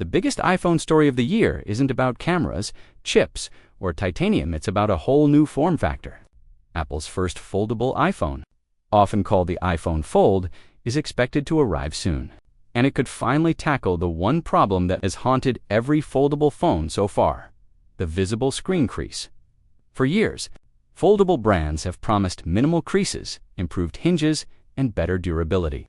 The biggest iPhone story of the year isn't about cameras, chips, or titanium. It's about a whole new form factor. Apple's first foldable iPhone, often called the iPhone Fold, is expected to arrive soon. And it could finally tackle the one problem that has haunted every foldable phone so far: the visible screen crease. For years, foldable brands have promised minimal creases, improved hinges, and better durability.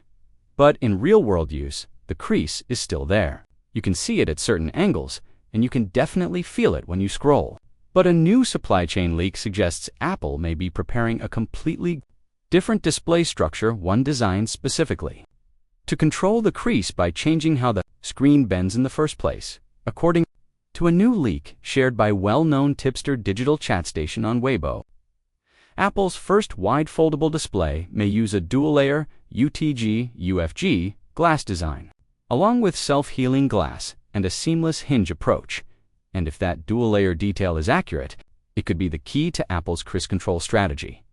But in real-world use, the crease is still there. You can see it at certain angles, and you can definitely feel it when you scroll. But a new supply chain leak suggests Apple may be preparing a completely different display structure, one designed specifically to control the crease by changing how the screen bends in the first place, according to a new leak shared by well-known tipster Digital Chat Station on Weibo. Apple's first wide foldable display may use a dual-layer UTG-UFG glass design, along with self-healing glass and a seamless hinge approach. And if that dual-layer detail is accurate, it could be the key to Apple's crease control strategy.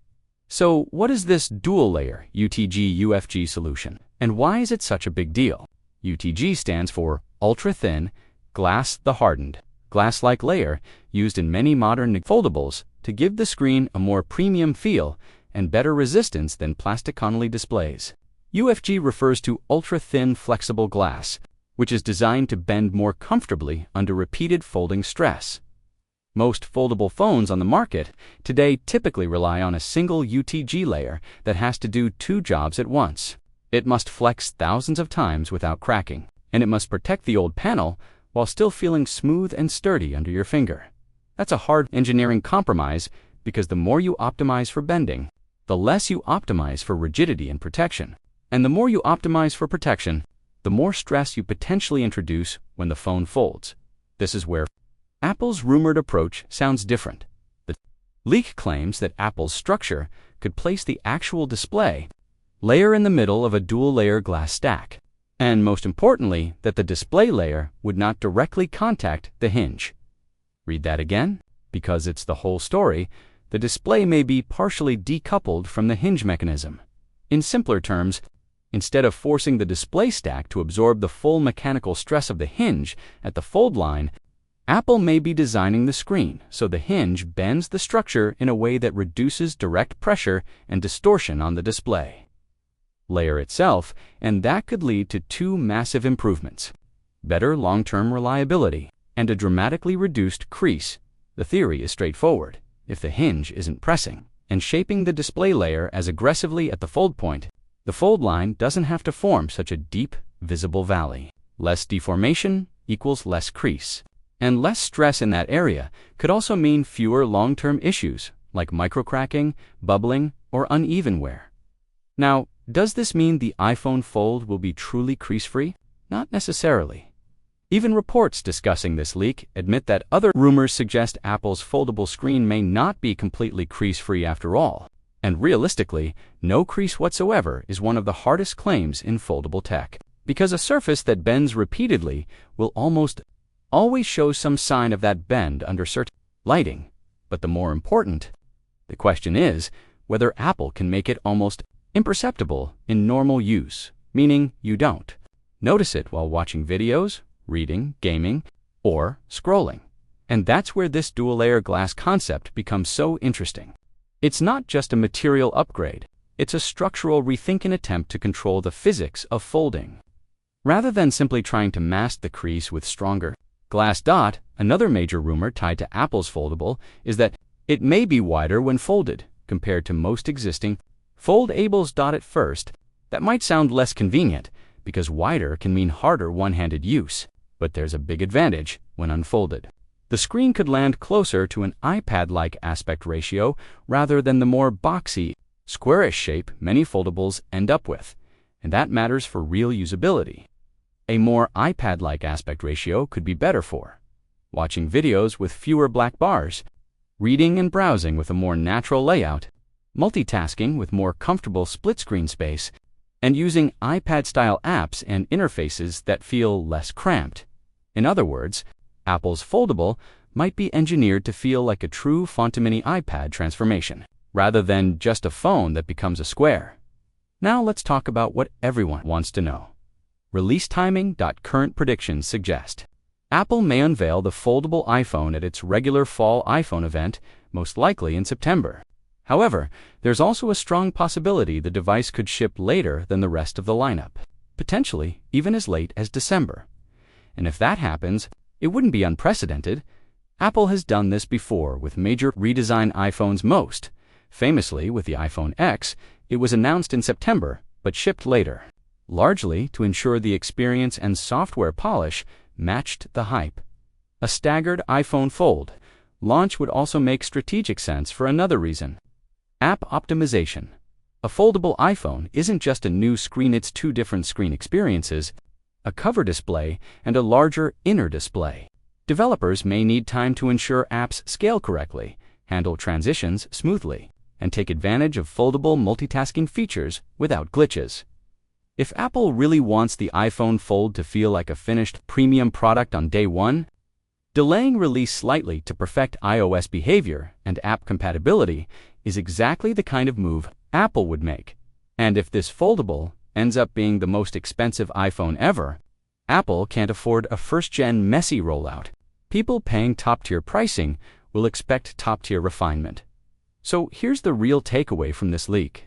So what is this dual-layer UTG-UFG solution, and why is it such a big deal? UTG stands for ultra-thin, the hardened, glass-like layer used in many modern foldables to give the screen a more premium feel and better resistance than plastic-only displays. UFG refers to ultra-thin flexible glass, which is designed to bend more comfortably under repeated folding stress. Most foldable phones on the market today typically rely on a single UTG layer that has to do two jobs at once. It must flex thousands of times without cracking, and it must protect the old panel while still feeling smooth and sturdy under your finger. That's a hard engineering compromise, because the more you optimize for bending, the less you optimize for rigidity and protection. And the more you optimize for protection, the more stress you potentially introduce when the phone folds. This is where Apple's rumored approach sounds different. The leak claims that Apple's structure could place the actual display layer in the middle of a dual-layer glass stack, and most importantly, that the display layer would not directly contact the hinge. Read that again? Because it's the whole story, the display may be partially decoupled from the hinge mechanism. In simpler terms, instead of forcing the display stack to absorb the full mechanical stress of the hinge at the fold line, Apple may be designing the screen so the hinge bends the structure in a way that reduces direct pressure and distortion on the display layer itself, and that could lead to two massive improvements: better long-term reliability and a dramatically reduced crease. The theory is straightforward. If the hinge isn't pressing and shaping the display layer as aggressively at the fold point, the fold line doesn't have to form such a deep, visible valley. Less deformation equals less crease. And less stress in that area could also mean fewer long-term issues like microcracking, bubbling, or uneven wear. Now, does this mean the iPhone Fold will be truly crease-free? Not necessarily. Even reports discussing this leak admit that other rumors suggest Apple's foldable screen may not be completely crease-free after all. And realistically, no crease whatsoever is one of the hardest claims in foldable tech, because a surface that bends repeatedly will almost always show some sign of that bend under certain lighting. But the more important, the question is whether Apple can make it almost imperceptible in normal use, meaning you don't notice it while watching videos, reading, gaming, or scrolling. And that's where this dual-layer glass concept becomes so interesting. It's not just a material upgrade, it's a structural rethink and attempt to control the physics of folding. Rather than simply trying to mask the crease with stronger glass dot, another major rumor tied to Apple's foldable is that it may be wider when folded compared to most existing foldables. At first, that might sound less convenient because wider can mean harder one-handed use, but there's a big advantage when unfolded. The screen could land closer to an iPad-like aspect ratio rather than the more boxy, squarish shape many foldables end up with, and that matters for real usability. A more iPad-like aspect ratio could be better for watching videos with fewer black bars, reading and browsing with a more natural layout, multitasking with more comfortable split-screen space, and using iPad-style apps and interfaces that feel less cramped. In other words, Apple's foldable might be engineered to feel like a true phone-to-mini iPad transformation, rather than just a phone that becomes a square. Now let's talk about what everyone wants to know. Release timing. Current predictions suggest Apple may unveil the foldable iPhone at its regular fall iPhone event, most likely in September. However, there's also a strong possibility the device could ship later than the rest of the lineup, potentially even as late as December. And if that happens, it wouldn't be unprecedented. Apple has done this before with major redesign iPhones. Most famously, with the iPhone X, it was announced in September but shipped later, largely to ensure the experience and software polish matched the hype. A staggered iPhone Fold launch would also make strategic sense for another reason: app optimization. A foldable iPhone isn't just a new screen, it's two different screen experiences, a cover display and a larger inner display. Developers may need time to ensure apps scale correctly, handle transitions smoothly, and take advantage of foldable multitasking features without glitches. If Apple really wants the iPhone Fold to feel like a finished premium product on day one, delaying release slightly to perfect iOS behavior and app compatibility is exactly the kind of move Apple would make. And if this foldable ends up being the most expensive iPhone ever, Apple can't afford a first-gen messy rollout. People paying top-tier pricing will expect top-tier refinement. So here's the real takeaway from this leak.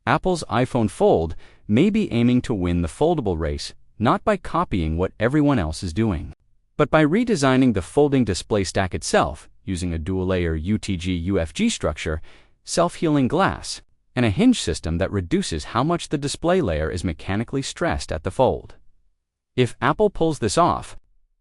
Apple's iPhone Fold may be aiming to win the foldable race, not by copying what everyone else is doing, but by redesigning the folding display stack itself, using a dual-layer UTG-UFG structure, self-healing glass, and a hinge system that reduces how much the display layer is mechanically stressed at the fold. If Apple pulls this off,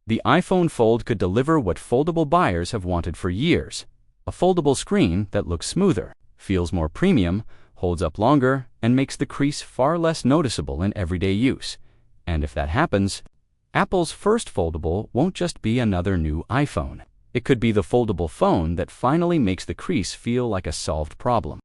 the iPhone Fold could deliver what foldable buyers have wanted for years: a foldable screen that looks smoother, feels more premium, holds up longer, and makes the crease far less noticeable in everyday use. And if that happens, Apple's first foldable won't just be another new iPhone. It could be the foldable phone that finally makes the crease feel like a solved problem.